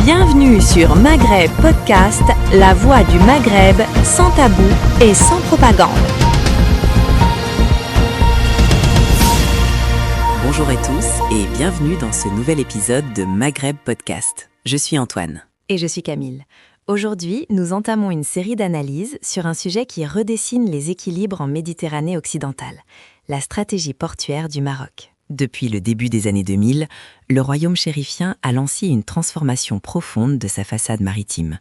Bienvenue sur Maghreb Podcast, la voix du Maghreb, sans tabou et sans propagande. Bonjour à tous et bienvenue dans ce nouvel épisode de Maghreb Podcast. Je suis Antoine. Et je suis Camille. Aujourd'hui, nous entamons une série d'analyses sur un sujet qui redessine les équilibres en Méditerranée occidentale, la stratégie portuaire du Maroc. Depuis le début des années 2000, le royaume chérifien a lancé une transformation profonde de sa façade maritime.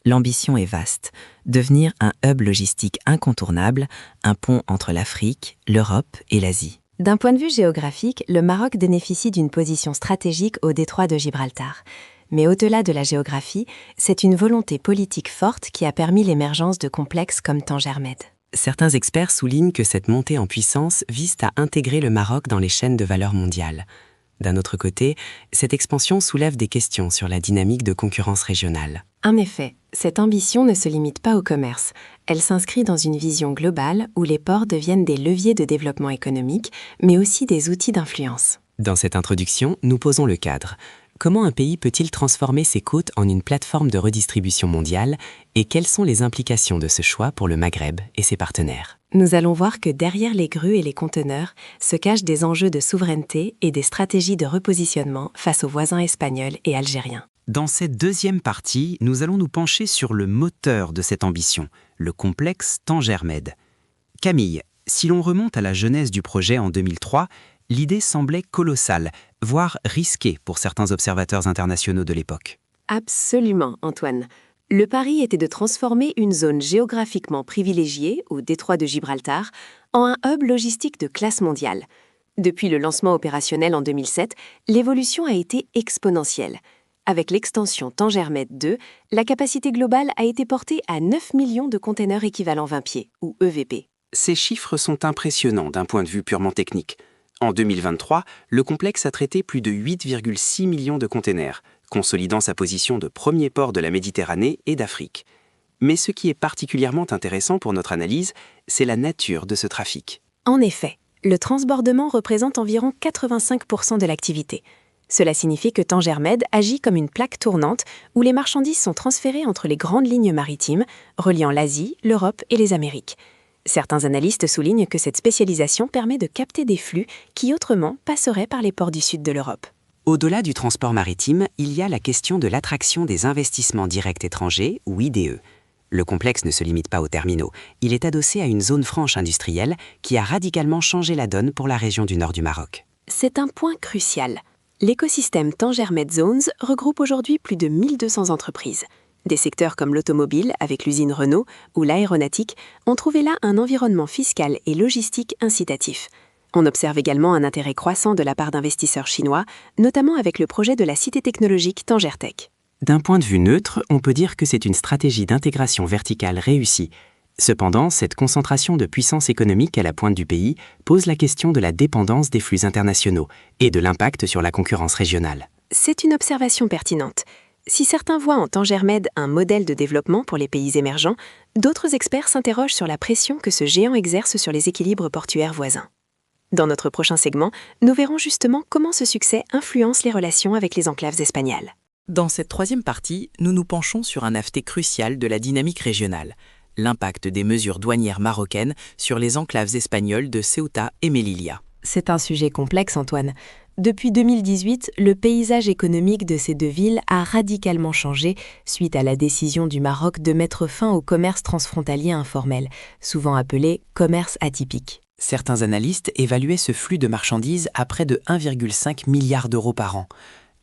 L'ambition est vaste, devenir un hub logistique incontournable, un pont entre l'Afrique, l'Europe et l'Asie. D'un point de vue géographique, le Maroc bénéficie d'une position stratégique au détroit de Gibraltar. Mais au-delà de la géographie, c'est une volonté politique forte qui a permis l'émergence de complexes comme Tanger Med. Certains experts soulignent que cette montée en puissance vise à intégrer le Maroc dans les chaînes de valeur mondiales. D'un autre côté, cette expansion soulève des questions sur la dynamique de concurrence régionale. En effet, cette ambition ne se limite pas au commerce. Elle s'inscrit dans une vision globale où les ports deviennent des leviers de développement économique, mais aussi des outils d'influence. Dans cette introduction, nous posons le cadre. Comment un pays peut-il transformer ses côtes en une plateforme de redistribution mondiale et quelles sont les implications de ce choix pour le Maghreb et ses partenaires ? Nous allons voir que derrière les grues et les conteneurs se cachent des enjeux de souveraineté et des stratégies de repositionnement face aux voisins espagnols et algériens. Dans cette deuxième partie, nous allons nous pencher sur le moteur de cette ambition, le complexe Tanger Med. Camille, si l'on remonte à la genèse du projet en 2003, l'idée semblait colossale, voire risquée pour certains observateurs internationaux de l'époque. Absolument, Antoine. Le pari était de transformer une zone géographiquement privilégiée, au détroit de Gibraltar, en un hub logistique de classe mondiale. Depuis le lancement opérationnel en 2007, l'évolution a été exponentielle. Avec l'extension Tanger Med 2, la capacité globale a été portée à 9 millions de containers équivalent 20 pieds, ou EVP. Ces chiffres sont impressionnants d'un point de vue purement technique. En 2023, le complexe a traité plus de 8,6 millions de containers, consolidant sa position de premier port de la Méditerranée et d'Afrique. Mais ce qui est particulièrement intéressant pour notre analyse, c'est la nature de ce trafic. En effet, le transbordement représente environ 85% de l'activité. Cela signifie que Tanger Med agit comme une plaque tournante où les marchandises sont transférées entre les grandes lignes maritimes, reliant l'Asie, l'Europe et les Amériques. Certains analystes soulignent que cette spécialisation permet de capter des flux qui autrement passeraient par les ports du sud de l'Europe. Au-delà du transport maritime, il y a la question de l'attraction des investissements directs étrangers, ou IDE. Le complexe ne se limite pas aux terminaux. Il est adossé à une zone franche industrielle qui a radicalement changé la donne pour la région du nord du Maroc. C'est un point crucial. L'écosystème Tanger Med Zones regroupe aujourd'hui plus de 1200 entreprises. Des secteurs comme l'automobile, avec l'usine Renault, ou l'aéronautique, ont trouvé là un environnement fiscal et logistique incitatif. On observe également un intérêt croissant de la part d'investisseurs chinois, notamment avec le projet de la cité technologique Tanger Tech. D'un point de vue neutre, on peut dire que c'est une stratégie d'intégration verticale réussie. Cependant, cette concentration de puissance économique à la pointe du pays pose la question de la dépendance des flux internationaux et de l'impact sur la concurrence régionale. C'est une observation pertinente. Si certains voient en Tanger Med un modèle de développement pour les pays émergents, d'autres experts s'interrogent sur la pression que ce géant exerce sur les équilibres portuaires voisins. Dans notre prochain segment, nous verrons justement comment ce succès influence les relations avec les enclaves espagnoles. Dans cette troisième partie, nous nous penchons sur un aspect crucial de la dynamique régionale, l'impact des mesures douanières marocaines sur les enclaves espagnoles de Ceuta et Melilla. C'est un sujet complexe, Antoine. Depuis 2018, le paysage économique de ces deux villes a radicalement changé suite à la décision du Maroc de mettre fin au commerce transfrontalier informel, souvent appelé commerce atypique. Certains analystes évaluaient ce flux de marchandises à près de 1,5 milliard d'euros par an.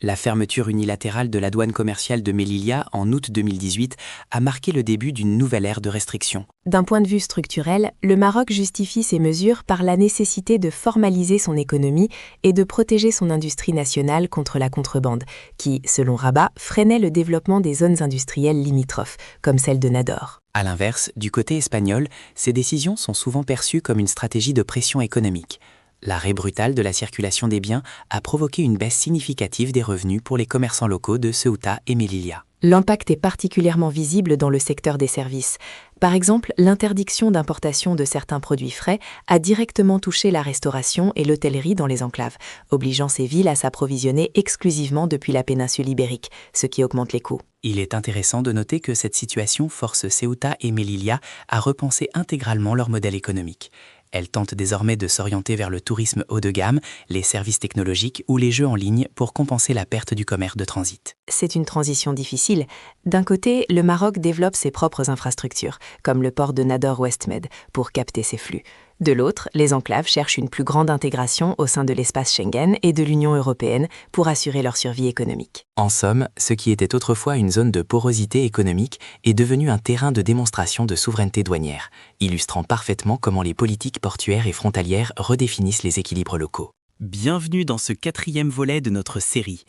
La fermeture unilatérale de la douane commerciale de Melilla en août 2018 a marqué le début d'une nouvelle ère de restrictions. D'un point de vue structurel, le Maroc justifie ces mesures par la nécessité de formaliser son économie et de protéger son industrie nationale contre la contrebande, qui, selon Rabat, freinait le développement des zones industrielles limitrophes, comme celle de Nador. À l'inverse, du côté espagnol, ces décisions sont souvent perçues comme une stratégie de pression économique. L'arrêt brutal de la circulation des biens a provoqué une baisse significative des revenus pour les commerçants locaux de Ceuta et Melilla. L'impact est particulièrement visible dans le secteur des services. Par exemple, l'interdiction d'importation de certains produits frais a directement touché la restauration et l'hôtellerie dans les enclaves, obligeant ces villes à s'approvisionner exclusivement depuis la péninsule ibérique, ce qui augmente les coûts. Il est intéressant de noter que cette situation force Ceuta et Melilla à repenser intégralement leur modèle économique. Elles tentent désormais de s'orienter vers le tourisme haut de gamme, les services technologiques ou les jeux en ligne pour compenser la perte du commerce de transit. C'est une transition difficile. D'un côté, le Maroc développe ses propres infrastructures, comme le port de Nador West Med, pour capter ces flux. De l'autre, les enclaves cherchent une plus grande intégration au sein de l'espace Schengen et de l'Union européenne pour assurer leur survie économique. En somme, ce qui était autrefois une zone de porosité économique est devenu un terrain de démonstration de souveraineté douanière, illustrant parfaitement comment les politiques portuaires et frontalières redéfinissent les équilibres locaux. Bienvenue dans ce 4e volet de notre série.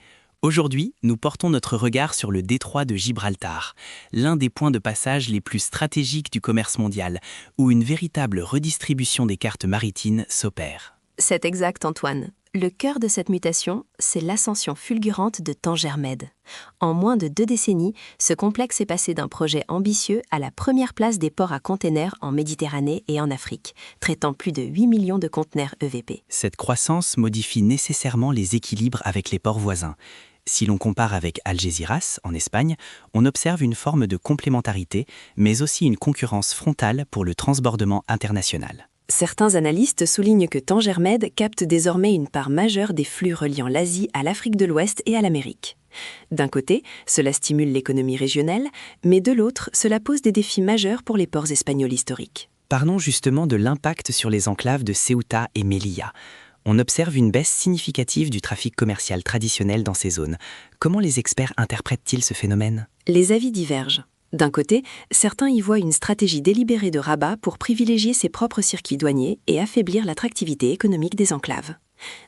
Aujourd'hui, nous portons notre regard sur le détroit de Gibraltar, l'un des points de passage les plus stratégiques du commerce mondial, où une véritable redistribution des cartes maritimes s'opère. C'est exact, Antoine. Le cœur de cette mutation, c'est l'ascension fulgurante de Tanger Med. En moins de 2 décennies, ce complexe est passé d'un projet ambitieux à la première place des ports à containers en Méditerranée et en Afrique, traitant plus de 8 millions de conteneurs EVP. Cette croissance modifie nécessairement les équilibres avec les ports voisins. Si l'on compare avec Algeciras, en Espagne, on observe une forme de complémentarité, mais aussi une concurrence frontale pour le transbordement international. Certains analystes soulignent que Tanger Med capte désormais une part majeure des flux reliant l'Asie à l'Afrique de l'Ouest et à l'Amérique. D'un côté, cela stimule l'économie régionale, mais de l'autre, cela pose des défis majeurs pour les ports espagnols historiques. Parlons justement de l'impact sur les enclaves de Ceuta et Melilla. On observe une baisse significative du trafic commercial traditionnel dans ces zones. Comment les experts interprètent-ils ce phénomène ? Les avis divergent. D'un côté, certains y voient une stratégie délibérée de Rabat pour privilégier ses propres circuits douaniers et affaiblir l'attractivité économique des enclaves.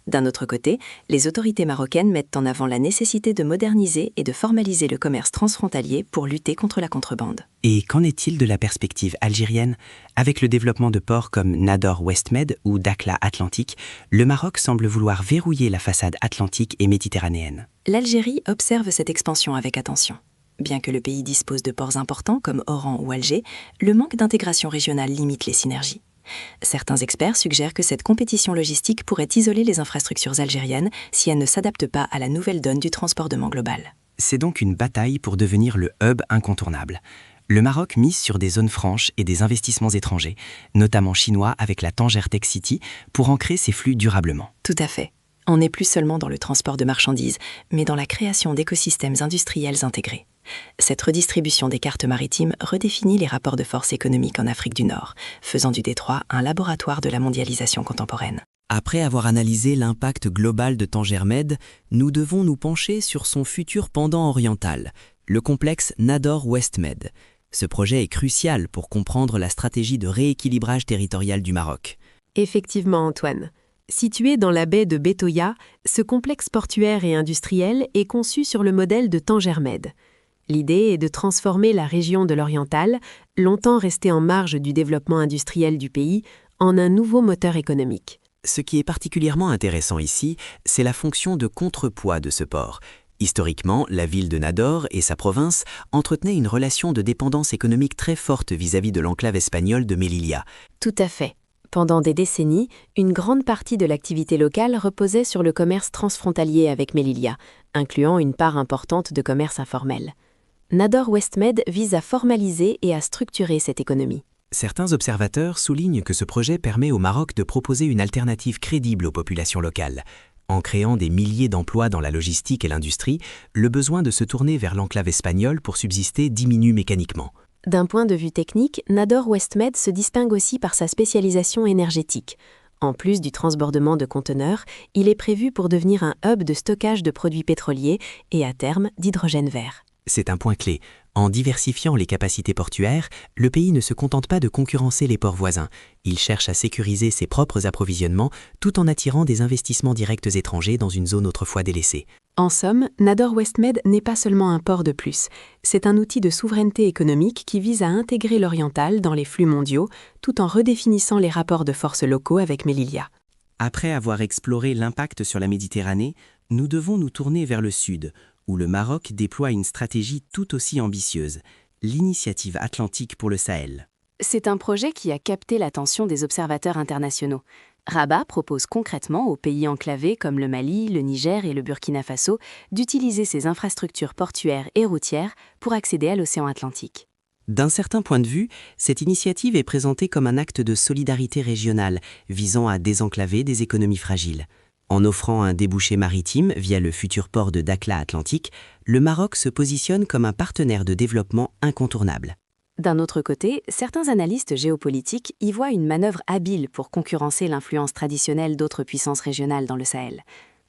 D'un autre côté, les autorités marocaines mettent en avant la nécessité de moderniser et de formaliser le commerce transfrontalier pour lutter contre la contrebande. Et qu'en est-il de la perspective algérienne ? Avec le développement de ports comme Nador West Med ou Dakhla Atlantique, le Maroc semble vouloir verrouiller la façade atlantique et méditerranéenne. L'Algérie observe cette expansion avec attention. Bien que le pays dispose de ports importants comme Oran ou Alger, le manque d'intégration régionale limite les synergies. Certains experts suggèrent que cette compétition logistique pourrait isoler les infrastructures algériennes si elles ne s'adaptent pas à la nouvelle donne du transportement global. C'est donc une bataille pour devenir le hub incontournable. Le Maroc mise sur des zones franches et des investissements étrangers, notamment chinois avec la Tanger Tech City, pour ancrer ces flux durablement. Tout à fait. On n'est plus seulement dans le transport de marchandises, mais dans la création d'écosystèmes industriels intégrés. Cette redistribution des cartes maritimes redéfinit les rapports de force économiques en Afrique du Nord, faisant du détroit un laboratoire de la mondialisation contemporaine. Après avoir analysé l'impact global de Tanger Med, nous devons nous pencher sur son futur pendant oriental, le complexe Nador West Med. Ce projet est crucial pour comprendre la stratégie de rééquilibrage territorial du Maroc. Effectivement, Antoine. Situé dans la baie de Betoya, ce complexe portuaire et industriel est conçu sur le modèle de Tanger Med. L'idée est de transformer la région de l'Oriental, longtemps restée en marge du développement industriel du pays, en un nouveau moteur économique. Ce qui est particulièrement intéressant ici, c'est la fonction de contrepoids de ce port. Historiquement, la ville de Nador et sa province entretenaient une relation de dépendance économique très forte vis-à-vis de l'enclave espagnole de Melilla. Tout à fait. Pendant des décennies, une grande partie de l'activité locale reposait sur le commerce transfrontalier avec Melilla, incluant une part importante de commerce informel. Nador West Med vise à formaliser et à structurer cette économie. Certains observateurs soulignent que ce projet permet au Maroc de proposer une alternative crédible aux populations locales. En créant des milliers d'emplois dans la logistique et l'industrie, le besoin de se tourner vers l'enclave espagnole pour subsister diminue mécaniquement. D'un point de vue technique, Nador West Med se distingue aussi par sa spécialisation énergétique. En plus du transbordement de conteneurs, il est prévu pour devenir un hub de stockage de produits pétroliers et, à terme, d'hydrogène vert. C'est un point clé. En diversifiant les capacités portuaires, le pays ne se contente pas de concurrencer les ports voisins. Il cherche à sécuriser ses propres approvisionnements tout en attirant des investissements directs étrangers dans une zone autrefois délaissée. En somme, Nador West Med n'est pas seulement un port de plus. C'est un outil de souveraineté économique qui vise à intégrer l'oriental dans les flux mondiaux tout en redéfinissant les rapports de force locaux avec Melilla. Après avoir exploré l'impact sur la Méditerranée, nous devons nous tourner vers le sud, où le Maroc déploie une stratégie tout aussi ambitieuse, l'initiative atlantique pour le Sahel. C'est un projet qui a capté l'attention des observateurs internationaux. Rabat propose concrètement aux pays enclavés comme le Mali, le Niger et le Burkina Faso d'utiliser ces infrastructures portuaires et routières pour accéder à l'océan Atlantique. D'un certain point de vue, cette initiative est présentée comme un acte de solidarité régionale visant à désenclaver des économies fragiles. En offrant un débouché maritime via le futur port de Dakhla Atlantique, le Maroc se positionne comme un partenaire de développement incontournable. D'un autre côté, certains analystes géopolitiques y voient une manœuvre habile pour concurrencer l'influence traditionnelle d'autres puissances régionales dans le Sahel.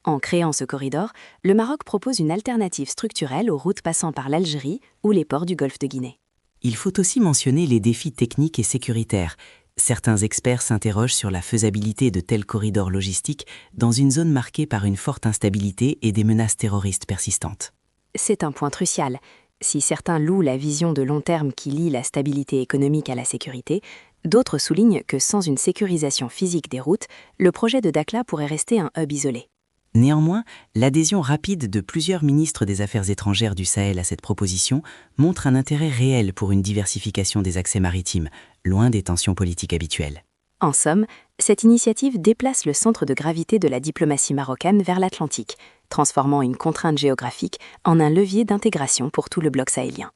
En créant ce corridor, le Maroc propose une alternative structurelle aux routes passant par l'Algérie ou les ports du golfe de Guinée. Il faut aussi mentionner les défis techniques et sécuritaires. Certains experts s'interrogent sur la faisabilité de tels corridors logistiques dans une zone marquée par une forte instabilité et des menaces terroristes persistantes. C'est un point crucial. Si certains louent la vision de long terme qui lie la stabilité économique à la sécurité, d'autres soulignent que sans une sécurisation physique des routes, le projet de Dakhla pourrait rester un hub isolé. Néanmoins, l'adhésion rapide de plusieurs ministres des Affaires étrangères du Sahel à cette proposition montre un intérêt réel pour une diversification des accès maritimes, loin des tensions politiques habituelles. En somme, cette initiative déplace le centre de gravité de la diplomatie marocaine vers l'Atlantique, transformant une contrainte géographique en un levier d'intégration pour tout le bloc sahélien.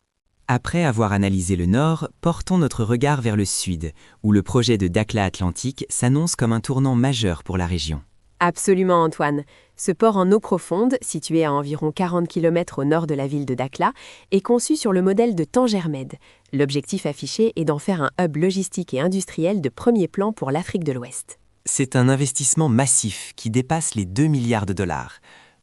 Après avoir analysé le nord, portons notre regard vers le sud, où le projet de Dakhla Atlantique s'annonce comme un tournant majeur pour la région. Absolument, Antoine. Ce port en eau profonde, situé à environ 40 km au nord de la ville de Dakhla, est conçu sur le modèle de Tanger Med. L'objectif affiché est d'en faire un hub logistique et industriel de premier plan pour l'Afrique de l'Ouest. C'est un investissement massif qui dépasse les 2 milliards de dollars.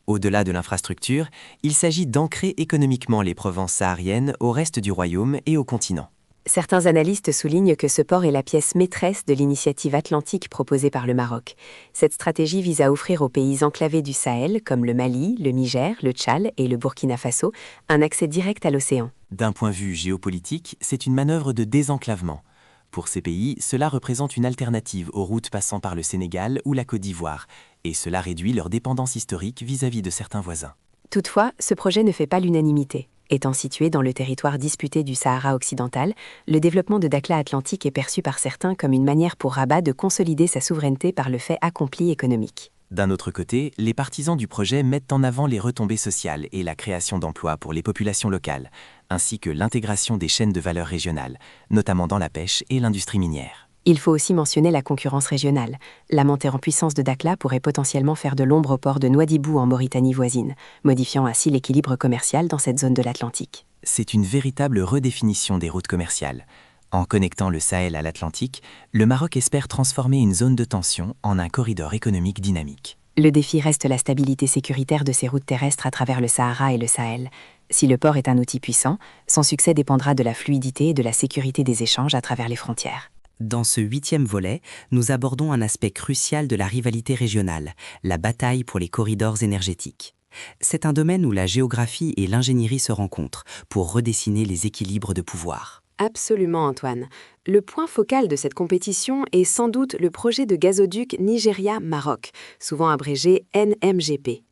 Au-delà de l'infrastructure, il s'agit d'ancrer économiquement les provinces sahariennes au reste du royaume et au continent. Certains analystes soulignent que ce port est la pièce maîtresse de l'initiative atlantique proposée par le Maroc. Cette stratégie vise à offrir aux pays enclavés du Sahel, comme le Mali, le Niger, le Tchad et le Burkina Faso, un accès direct à l'océan. D'un point de vue géopolitique, c'est une manœuvre de désenclavement. Pour ces pays, cela représente une alternative aux routes passant par le Sénégal ou la Côte d'Ivoire, et cela réduit leur dépendance historique vis-à-vis de certains voisins. Toutefois, ce projet ne fait pas l'unanimité. Étant situé dans le territoire disputé du Sahara occidental, le développement de Dakhla Atlantique est perçu par certains comme une manière pour Rabat de consolider sa souveraineté par le fait accompli économique. D'un autre côté, les partisans du projet mettent en avant les retombées sociales et la création d'emplois pour les populations locales, ainsi que l'intégration des chaînes de valeur régionales, notamment dans la pêche et l'industrie minière. Il faut aussi mentionner la concurrence régionale. La montée en puissance de Dakhla pourrait potentiellement faire de l'ombre au port de Nouadhibou en Mauritanie voisine, modifiant ainsi l'équilibre commercial dans cette zone de l'Atlantique. C'est une véritable redéfinition des routes commerciales. En connectant le Sahel à l'Atlantique, le Maroc espère transformer une zone de tension en un corridor économique dynamique. Le défi reste la stabilité sécuritaire de ces routes terrestres à travers le Sahara et le Sahel. Si le port est un outil puissant, son succès dépendra de la fluidité et de la sécurité des échanges à travers les frontières. Dans ce 8e volet, nous abordons un aspect crucial de la rivalité régionale, la bataille pour les corridors énergétiques. C'est un domaine où la géographie et l'ingénierie se rencontrent pour redessiner les équilibres de pouvoir. Absolument, Antoine. Le point focal de cette compétition est sans doute le projet de gazoduc Nigeria-Maroc, souvent abrégé NMGP.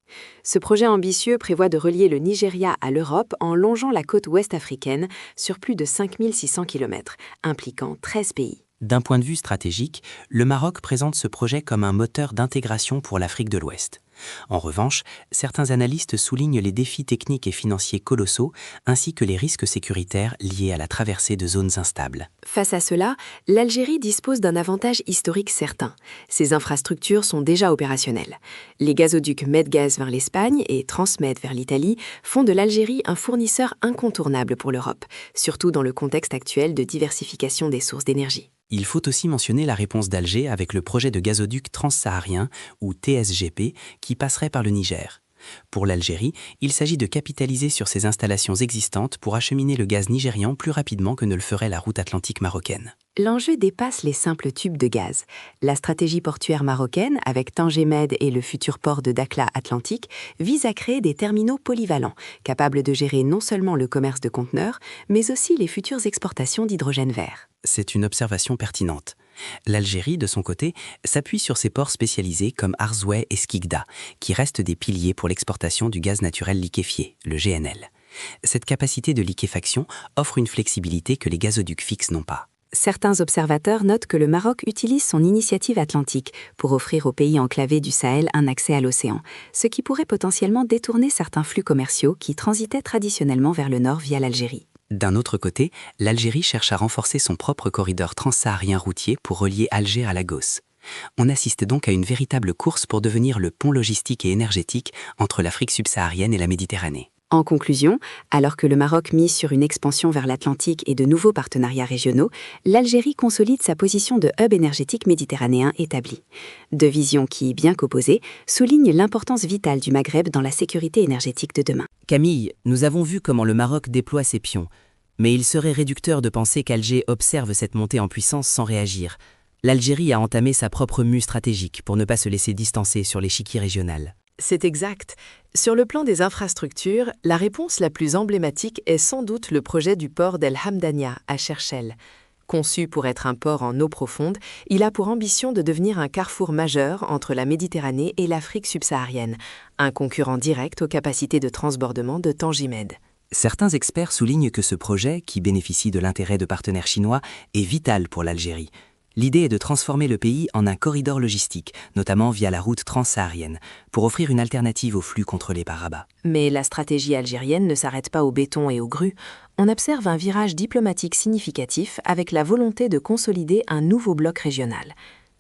Ce projet ambitieux prévoit de relier le Nigeria à l'Europe en longeant la côte ouest africaine sur plus de 5600 km, impliquant 13 pays. D'un point de vue stratégique, le Maroc présente ce projet comme un moteur d'intégration pour l'Afrique de l'Ouest. En revanche, certains analystes soulignent les défis techniques et financiers colossaux, ainsi que les risques sécuritaires liés à la traversée de zones instables. Face à cela, l'Algérie dispose d'un avantage historique certain. Ses infrastructures sont déjà opérationnelles. Les gazoducs Medgaz vers l'Espagne et Transmed vers l'Italie font de l'Algérie un fournisseur incontournable pour l'Europe, surtout dans le contexte actuel de diversification des sources d'énergie. Il faut aussi mentionner la réponse d'Alger avec le projet de gazoduc transsaharien, ou TSGP, qui passerait par le Niger. Pour l'Algérie, il s'agit de capitaliser sur ses installations existantes pour acheminer le gaz nigérian plus rapidement que ne le ferait la route atlantique marocaine. L'enjeu dépasse les simples tubes de gaz. La stratégie portuaire marocaine, avec Tanger Med et le futur port de Dakhla Atlantique, vise à créer des terminaux polyvalents, capables de gérer non seulement le commerce de conteneurs, mais aussi les futures exportations d'hydrogène vert. C'est une observation pertinente. L'Algérie, de son côté, s'appuie sur ses ports spécialisés comme Arzouet et Skikda, qui restent des piliers pour l'exportation du gaz naturel liquéfié, le GNL. Cette capacité de liquéfaction offre une flexibilité que les gazoducs fixes n'ont pas. Certains observateurs notent que le Maroc utilise son initiative atlantique pour offrir aux pays enclavés du Sahel un accès à l'océan, ce qui pourrait potentiellement détourner certains flux commerciaux qui transitaient traditionnellement vers le nord via l'Algérie. D'un autre côté, l'Algérie cherche à renforcer son propre corridor transsaharien routier pour relier Alger à Lagos. On assiste donc à une véritable course pour devenir le pont logistique et énergétique entre l'Afrique subsaharienne et la Méditerranée. En conclusion, alors que le Maroc mise sur une expansion vers l'Atlantique et de nouveaux partenariats régionaux, l'Algérie consolide sa position de hub énergétique méditerranéen établi. Deux visions qui, bien qu'opposées, soulignent l'importance vitale du Maghreb dans la sécurité énergétique de demain. Camille, nous avons vu comment le Maroc déploie ses pions, mais il serait réducteur de penser qu'Alger observe cette montée en puissance sans réagir. L'Algérie a entamé sa propre mue stratégique pour ne pas se laisser distancer sur l'échiquier régional. C'est exact. Sur le plan des infrastructures, la réponse la plus emblématique est sans doute le projet du port d'El Hamdania à Cherchell. Conçu pour être un port en eau profonde, il a pour ambition de devenir un carrefour majeur entre la Méditerranée et l'Afrique subsaharienne, un concurrent direct aux capacités de transbordement de Tangimed. Certains experts soulignent que ce projet, qui bénéficie de l'intérêt de partenaires chinois, est vital pour l'Algérie. L'idée est de transformer le pays en un corridor logistique, notamment via la route transsaharienne, pour offrir une alternative aux flux contrôlés par Rabat. Mais la stratégie algérienne ne s'arrête pas au béton et aux grues. On observe un virage diplomatique significatif avec la volonté de consolider un nouveau bloc régional.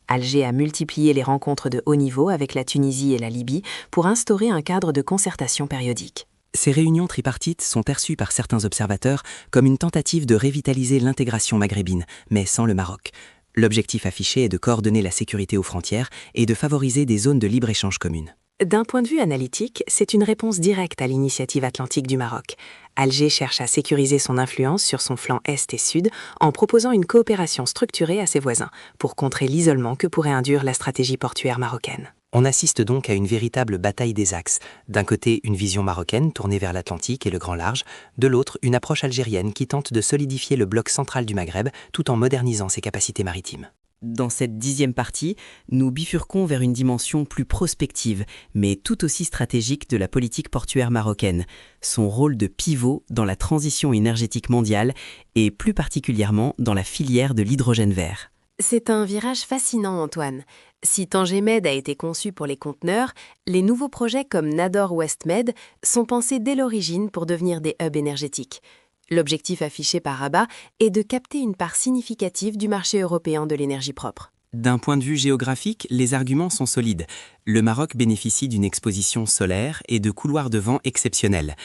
Alger a multiplié les rencontres de haut niveau avec la Tunisie et la Libye pour instaurer un cadre de concertation périodique. Ces réunions tripartites sont perçues par certains observateurs comme une tentative de révitaliser l'intégration maghrébine, mais sans le Maroc. L'objectif affiché est de coordonner la sécurité aux frontières et de favoriser des zones de libre-échange communes. D'un point de vue analytique, c'est une réponse directe à l'initiative atlantique du Maroc. Alger cherche à sécuriser son influence sur son flanc est et sud en proposant une coopération structurée à ses voisins pour contrer l'isolement que pourrait induire la stratégie portuaire marocaine. On assiste donc à une véritable bataille des axes. D'un côté, une vision marocaine tournée vers l'Atlantique et le grand large, de l'autre, une approche algérienne qui tente de solidifier le bloc central du Maghreb tout en modernisant ses capacités maritimes. Dans cette 10e partie, nous bifurquons vers une dimension plus prospective, mais tout aussi stratégique de la politique portuaire marocaine, son rôle de pivot dans la transition énergétique mondiale et plus particulièrement dans la filière de l'hydrogène vert. C'est un virage fascinant, Antoine. Si Tangimed a été conçu pour les conteneurs, les nouveaux projets comme Nador Westmed sont pensés dès l'origine pour devenir des hubs énergétiques. L'objectif affiché par Rabat est de capter une part significative du marché européen de l'énergie propre. D'un point de vue géographique, les arguments sont solides. Le Maroc bénéficie d'une exposition solaire et de couloirs de vent exceptionnels.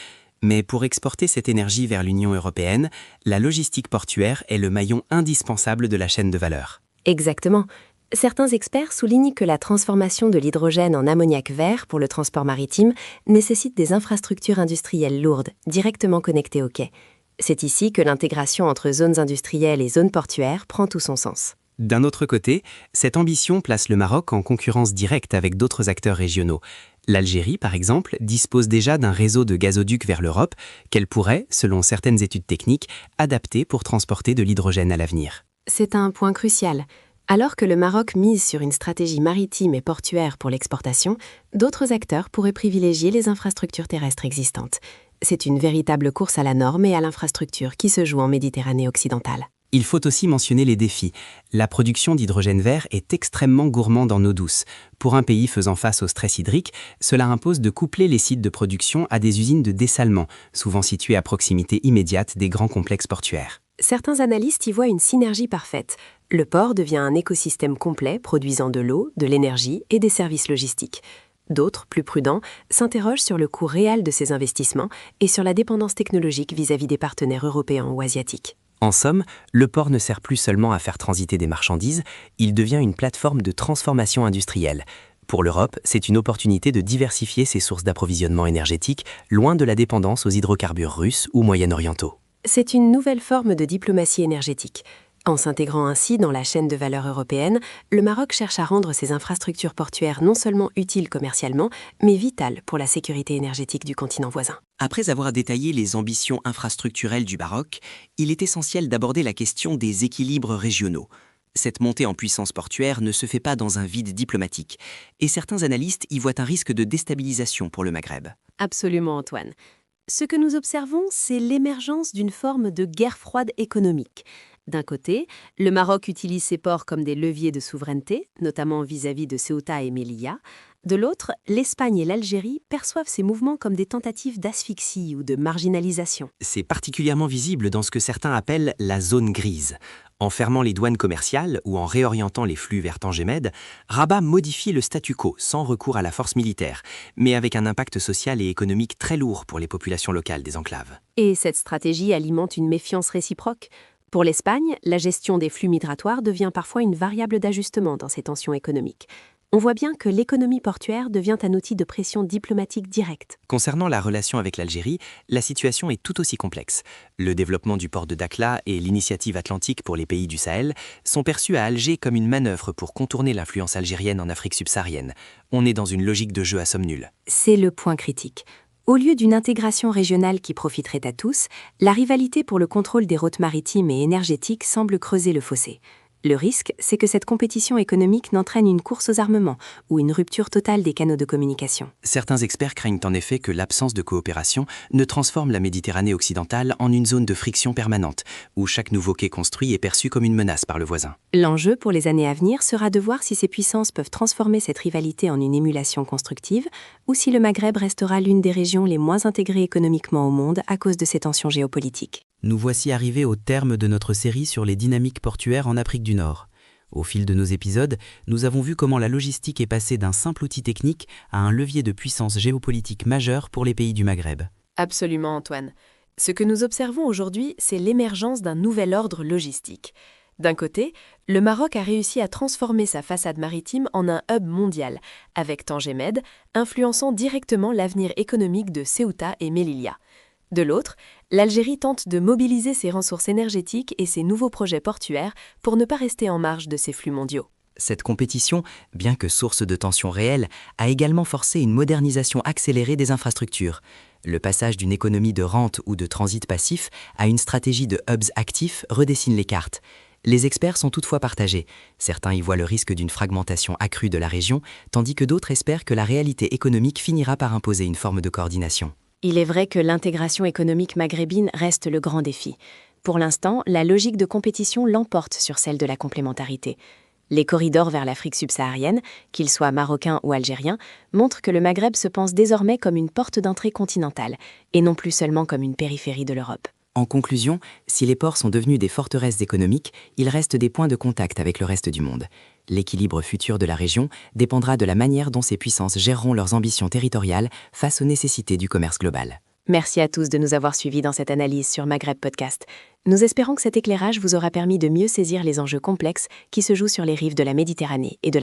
Mais pour exporter cette énergie vers l'Union européenne, la logistique portuaire est le maillon indispensable de la chaîne de valeur. Exactement. Certains experts soulignent que la transformation de l'hydrogène en ammoniac vert pour le transport maritime nécessite des infrastructures industrielles lourdes, directement connectées au quai. C'est ici que l'intégration entre zones industrielles et zones portuaires prend tout son sens. D'un autre côté, cette ambition place le Maroc en concurrence directe avec d'autres acteurs régionaux. L'Algérie, par exemple, dispose déjà d'un réseau de gazoducs vers l'Europe qu'elle pourrait, selon certaines études techniques, adapter pour transporter de l'hydrogène à l'avenir. C'est un point crucial. Alors que le Maroc mise sur une stratégie maritime et portuaire pour l'exportation, d'autres acteurs pourraient privilégier les infrastructures terrestres existantes. C'est une véritable course à la norme et à l'infrastructure qui se joue en Méditerranée occidentale. Il faut aussi mentionner les défis. La production d'hydrogène vert est extrêmement gourmande en eau douce. Pour un pays faisant face au stress hydrique, cela impose de coupler les sites de production à des usines de dessalement, souvent situées à proximité immédiate des grands complexes portuaires. Certains analystes y voient une synergie parfaite. Le port devient un écosystème complet produisant de l'eau, de l'énergie et des services logistiques. D'autres, plus prudents, s'interrogent sur le coût réel de ces investissements et sur la dépendance technologique vis-à-vis des partenaires européens ou asiatiques. En somme, le port ne sert plus seulement à faire transiter des marchandises, il devient une plateforme de transformation industrielle. Pour l'Europe, c'est une opportunité de diversifier ses sources d'approvisionnement énergétique, loin de la dépendance aux hydrocarbures russes ou moyen-orientaux. C'est une nouvelle forme de diplomatie énergétique. En s'intégrant ainsi dans la chaîne de valeur européenne, le Maroc cherche à rendre ses infrastructures portuaires non seulement utiles commercialement, mais vitales pour la sécurité énergétique du continent voisin. Après avoir détaillé les ambitions infrastructurelles du Maroc, il est essentiel d'aborder la question des équilibres régionaux. Cette montée en puissance portuaire ne se fait pas dans un vide diplomatique, et certains analystes y voient un risque de déstabilisation pour le Maghreb. Absolument, Antoine. Ce que nous observons, c'est l'émergence d'une forme de guerre froide économique. D'un côté, le Maroc utilise ses ports comme des leviers de souveraineté, notamment vis-à-vis de Ceuta et Melilla. De l'autre, l'Espagne et l'Algérie perçoivent ces mouvements comme des tentatives d'asphyxie ou de marginalisation. C'est particulièrement visible dans ce que certains appellent la zone grise. En fermant les douanes commerciales ou en réorientant les flux vers Tanger Med, Rabat modifie le statu quo sans recours à la force militaire, mais avec un impact social et économique très lourd pour les populations locales des enclaves. Et cette stratégie alimente une méfiance réciproque. Pour l'Espagne, la gestion des flux migratoires devient parfois une variable d'ajustement dans ces tensions économiques. On voit bien que l'économie portuaire devient un outil de pression diplomatique directe. Concernant la relation avec l'Algérie, la situation est tout aussi complexe. Le développement du port de Dakhla et l'initiative atlantique pour les pays du Sahel sont perçus à Alger comme une manœuvre pour contourner l'influence algérienne en Afrique subsaharienne. On est dans une logique de jeu à somme nulle. C'est le point critique. Au lieu d'une intégration régionale qui profiterait à tous, la rivalité pour le contrôle des routes maritimes et énergétiques semble creuser le fossé. Le risque, c'est que cette compétition économique n'entraîne une course aux armements ou une rupture totale des canaux de communication. Certains experts craignent en effet que l'absence de coopération ne transforme la Méditerranée occidentale en une zone de friction permanente, où chaque nouveau quai construit est perçu comme une menace par le voisin. L'enjeu pour les années à venir sera de voir si ces puissances peuvent transformer cette rivalité en une émulation constructive, ou si le Maghreb restera l'une des régions les moins intégrées économiquement au monde à cause de ces tensions géopolitiques. Nous voici arrivés au terme de notre série sur les dynamiques portuaires en Afrique du Nord. Au fil de nos épisodes, nous avons vu comment la logistique est passée d'un simple outil technique à un levier de puissance géopolitique majeur pour les pays du Maghreb. Absolument, Antoine. Ce que nous observons aujourd'hui, c'est l'émergence d'un nouvel ordre logistique. D'un côté, le Maroc a réussi à transformer sa façade maritime en un hub mondial, avec Tanger Med, influençant directement l'avenir économique de Ceuta et Melilla. De l'autre, l'Algérie tente de mobiliser ses ressources énergétiques et ses nouveaux projets portuaires pour ne pas rester en marge de ces flux mondiaux. Cette compétition, bien que source de tensions réelles, a également forcé une modernisation accélérée des infrastructures. Le passage d'une économie de rente ou de transit passif à une stratégie de hubs actifs redessine les cartes. Les experts sont toutefois partagés. Certains y voient le risque d'une fragmentation accrue de la région, tandis que d'autres espèrent que la réalité économique finira par imposer une forme de coordination. Il est vrai que l'intégration économique maghrébine reste le grand défi. Pour l'instant, la logique de compétition l'emporte sur celle de la complémentarité. Les corridors vers l'Afrique subsaharienne, qu'ils soient marocains ou algériens, montrent que le Maghreb se pense désormais comme une porte d'entrée continentale, et non plus seulement comme une périphérie de l'Europe. En conclusion, si les ports sont devenus des forteresses économiques, ils restent des points de contact avec le reste du monde. L'équilibre futur de la région dépendra de la manière dont ces puissances géreront leurs ambitions territoriales face aux nécessités du commerce global. Merci à tous de nous avoir suivis dans cette analyse sur Maghreb Podcast. Nous espérons que cet éclairage vous aura permis de mieux saisir les enjeux complexes qui se jouent sur les rives de la Méditerranée et de